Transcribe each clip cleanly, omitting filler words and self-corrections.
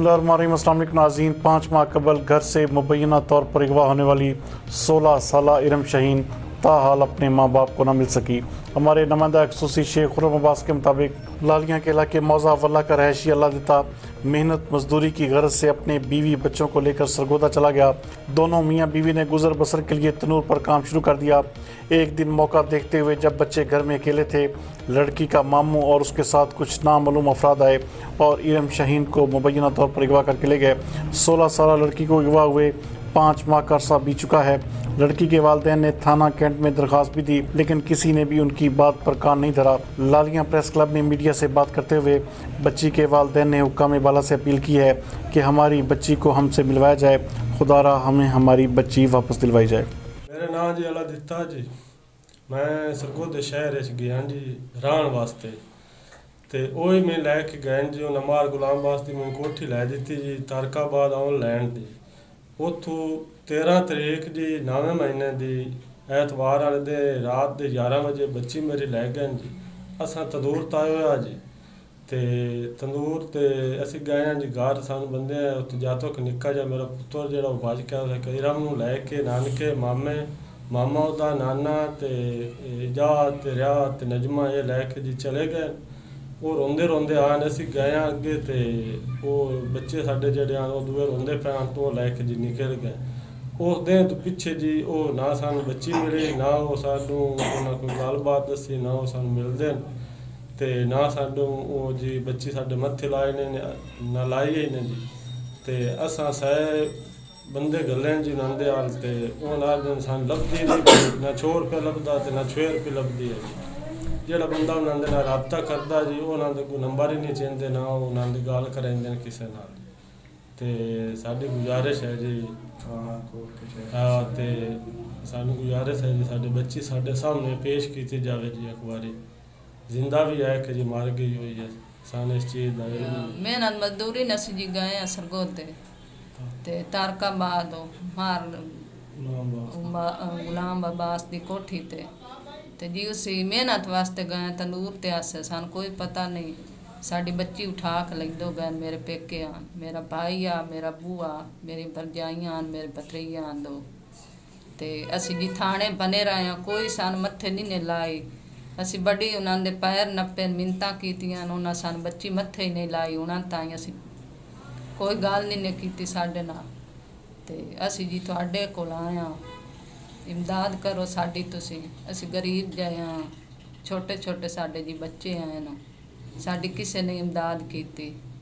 बिस्मिल्लाहिर्रहमानिर्रहीम। अस्सलाम वालेकुम नाज़रीन। 5 माह कबल घर से मुबैना तौर पर अगवा होने वाली 16 साला इरम शाहीन ताहाल अपने माँ बाप को न मिल सकी। हमारे नुमाइंदा खसूसी शेख खुर्रम अब्बास के मुताबिक लालियाँ के इलाके मौजा वल्ला का रहायशी अल्लाह देता मेहनत मजदूरी की गरज से अपने बीवी बच्चों को लेकर सरगोदा चला गया। दोनों मियाँ बीवी ने गुजर बसर के लिए तनूर पर काम शुरू कर दिया। एक दिन मौका देखते हुए जब बच्चे घर में अकेले थे, लड़की का मामू और उसके साथ कुछ नामालूम अफराद आए और इरम शाहीन को मुबैना तौर पर अगवा करके ले गए। 16 साल लड़की को अगवा हुए 5 माह का अरसा बीत चुका है। लड़की के वालिदैन ने थाना कैंट में दरख्वास्त भी दी, लेकिन किसी ने भी उनकी बात पर कान नहीं धरा। लालियाँ प्रेस क्लब में मीडिया से बात करते हुए बच्ची के वालिदैन ने हुक्काम बाला से अपील की है कि हमारी बच्ची को हमसे मिलवाया जाए, खुदारा हमें हमारी बच्ची वापस दिलवाई जाए। मेरा नाम जी अल्लाह दिता जी। मैं सरगोदे शहर गया जी रहन वास्ते, तो वही मैं लैके गए जी। उन्हें मार गुलाम वास्ते मैं कोठी लै दी जी तारकाबाद आउन लैन दी। उतों 13 तरीक जी 9वें महीने की ऐतवार वाले दे रात के 11 बजे बच्ची मेरी लै गए जी। असा तंदूर ताए हुआ जी, तो तंदूर तो असी गए जी घर। सानू बंदे उत्थे जातो कि निक्का जा मेरा पुत्र जो बच गया इरम नूं लैके नानके मामे मामा उदा नाना ते इजाद ते रिया ते नजमा ये लैके जी चले गए। वो रोंदे रोंदे आन असी गए अगे, तो वो बच्चे साडे जेडे आन वो दूए रोंदे पे आन तो लैके जी निकल गए। उस दिन तो पिछे जी वो ना सानू बच्ची मिली, ना वो सानू कोई गलबात दसी, ना वो सानू मिलते ते ना सानू वो जी बच्ची साडे मत्थे लाए ने ना लाई ही ने जी। ते असां सै बंदे गले जी नंदे हाल, तो उन्होंने सानू लभदी नहीं, ना छोर पे लभदा ते ना छेर पे लभदी है जी। जोड़ा बंदा उन्होंने ना रबता करता जी, उन्होंने कोई नंबर ही नहीं चाहते, ना उन्होंने गल करेंगे किसी नाल। ते साडी गुजारिश है जी, हाँ तो सानू गुजारिश है जी साडे बच्ची साडे सामने पेश की जाए जी। अखबारी जिंदा भी है कि जी मार गई हुई है, सानू इस चीज़ का मेहनत मजदूरी नसी जी गए सरगोदे ते तारकाबाद मार गुलाम अब्बास की कोठी ते जी उसी मेहनत वास्ते गए तंदूर ते आसे सान कोई पता नहीं। साड़ी बच्ची उठा के लग दो गए मेरे पेके आन, मेरा भाई आ, मेरा बूआ, मेरी भरजाइयां आन, मेरे भतरीया आन दो। ते असी जी थाने बने रहे कोई सान मत्थे नहीं ने लाई। असी बड़ी उन्होंने पैर नप्पे मिन्नतां कीतियां, उन्हें सान बच्ची मत्थे ही नहीं लाई। उन्होंने ताई असी कोई गल नहीं ने कीती साडे नाल। ते असी जी तुहाडे कोल आए हां, इमदाद करो साडी तुसी। असी गरीब जाए हाँ, छोटे छोटे साडे जी बच्चे आए ना, साडी किसी ने इमदाद की।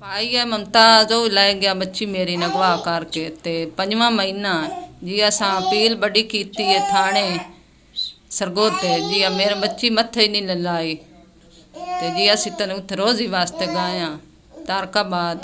भाई है मुमताज वो लै गया बच्ची मेरी नगवा करके, ते 5वां महीना जी। असा अपील बड़ी की है थाने सरगोदे जी, मेरे बच्ची मत्थे ही नहीं लाई। ते जी असी तेन उत्थे रोजी वास्ते गए हाँ तारकाबाद।